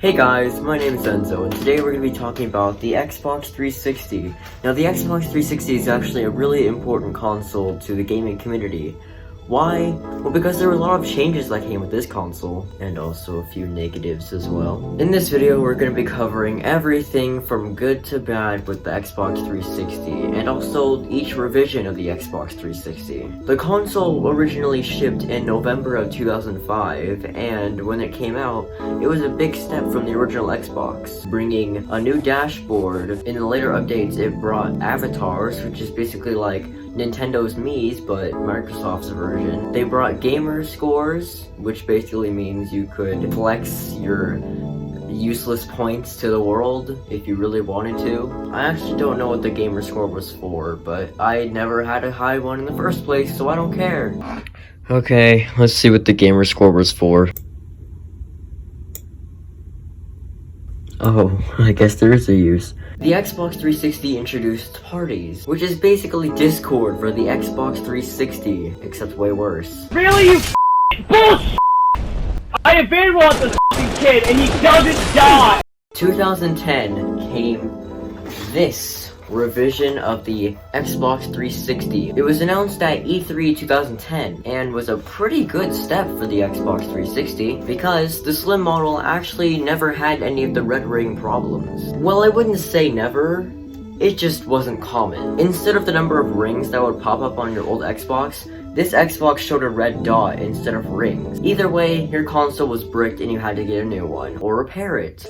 Hey guys, my name is Enzo, and today we're going to be talking about the Xbox 360. Now, the Xbox 360 is actually a really important console to the gaming community. Why? Well, because there were a lot of changes that came with this console, and also a few negatives as well. In this video, we're going to be covering everything from good to bad with the Xbox 360, and also each revision of the Xbox 360. The console originally shipped in November of 2005, and when it came out, it was a big step from the original Xbox, bringing a new dashboard. In the later updates, it brought avatars, which is basically like Nintendo's Mii's, but Microsoft's version. They brought gamer scores, which basically means you could flex your useless points to the world if you really wanted to. I actually don't know what the gamer score was for, but I never had a high one in the first place, so I don't care. Okay, let's see what the gamer score was for. Oh, I guess there is a use. The Xbox 360 introduced parties, which is basically Discord for the Xbox 360, except way worse. Really, you bullshit! I have been with this kid and he doesn't die! 2010 came this revision of the Xbox 360. It was announced at E3 2010 and was a pretty good step for the Xbox 360 because the slim model actually never had any of the red ring problems. Well, I wouldn't say never, it just wasn't common. Instead of the number of rings that would pop up on your old Xbox, this Xbox showed a red dot instead of rings. Either way, your console was bricked and you had to get a new one, or repair it.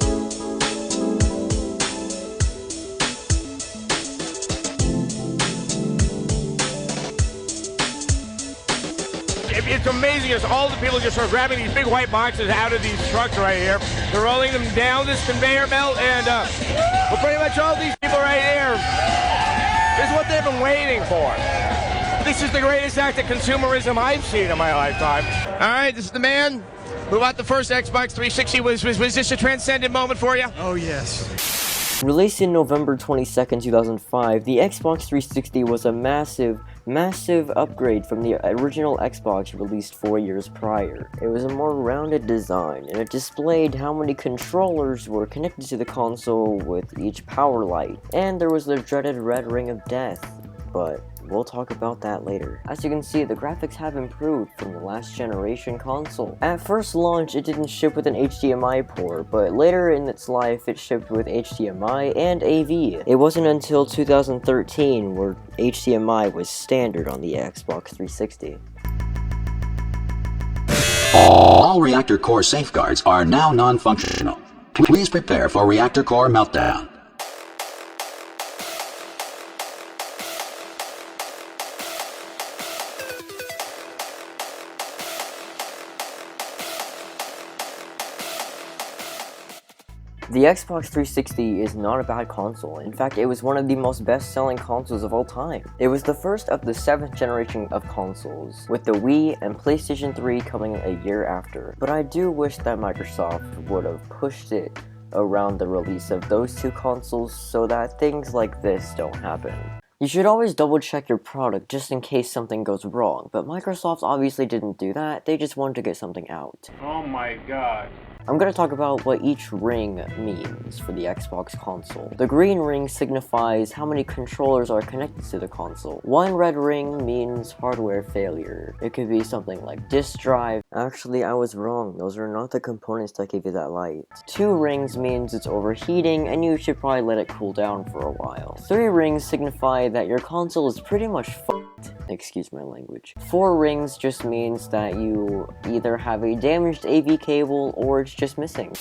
It's amazing as all the people just start grabbing these big white boxes out of these trucks right here. They're rolling them down this conveyor belt, and well, pretty much all these people right here, this is what they've been waiting for. This is the greatest act of consumerism I've seen in my lifetime. All right, this is the man who bought the first Xbox 360. Was this a transcendent moment for you? Oh, yes. Released in November 22nd, 2005, the Xbox 360 was a massive upgrade from the original Xbox released 4 years prior. It was a more rounded design, and it displayed how many controllers were connected to the console with each power light, and there was the dreaded red ring of death, but we'll talk about that later. As you can see, the graphics have improved from the last generation console. At first launch, it didn't ship with an HDMI port, but later in its life, it shipped with HDMI and AV. It wasn't until 2013 where HDMI was standard on the Xbox 360. All reactor core safeguards are now non-functional. Please prepare for reactor core meltdown. The Xbox 360 is not a bad console. In fact, it was one of the most best-selling consoles of all time. It was the first of the 7th generation of consoles, with the Wii and PlayStation 3 coming a year after. But I do wish that Microsoft would have pushed it around the release of those two consoles so that things like this don't happen. You should always double check your product just in case something goes wrong, but Microsoft obviously didn't do that, they just wanted to get something out. Oh my god. I'm going to talk about what each ring means for the Xbox console. The green ring signifies how many controllers are connected to the console. One red ring means hardware failure. It could be something like disk drive. Actually, I was wrong. Those are not the components that give you that light. 2 rings means it's overheating and you should probably let it cool down for a while. 3 rings signify that your console is pretty much fucked. Excuse my language. 4 rings just means that you either have a damaged AV cable or it's just missing.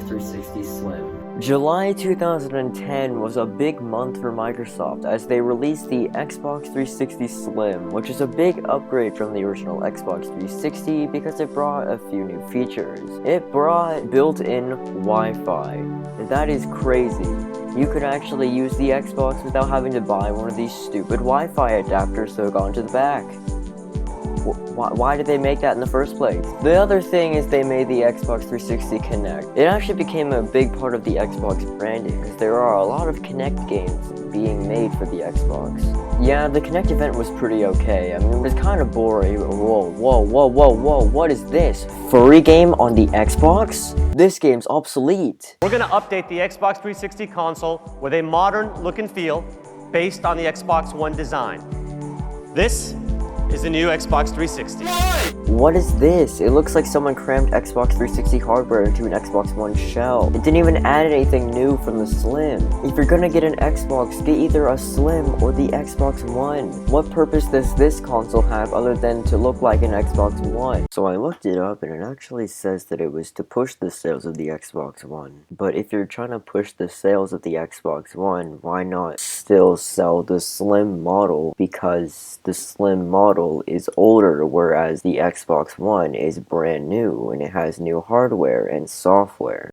Xbox 360 Slim. July 2010 was a big month for Microsoft as they released the Xbox 360 Slim, which is a big upgrade from the original Xbox 360 because it brought a few new features. It brought built-in Wi-Fi, and that is crazy. You could actually use the Xbox without having to buy one of these stupid Wi-Fi adapters that go onto the back. Why did they make that in the first place? The other thing is they made the Xbox 360 Kinect. It actually became a big part of the Xbox branding because there are a lot of Kinect games being made for the Xbox. Yeah, the Kinect event was pretty okay. I mean, it was kind of boring. Whoa, what is this? Furry game on the Xbox? This game's obsolete. We're going to update the Xbox 360 console with a modern look and feel based on the Xbox One design. This is the new Xbox 360. What is this? It looks like someone crammed Xbox 360 hardware into an Xbox One shell. It didn't even add anything new from the Slim. If you're gonna get an Xbox, get either a Slim or the Xbox One. What purpose does this console have other than to look like an Xbox One? So I looked it up and it actually says that it was to push the sales of the Xbox One. But if you're trying to push the sales of the Xbox One, why not still sell the Slim model? Because the Slim model is older, whereas the Xbox One is brand new and it has new hardware and software.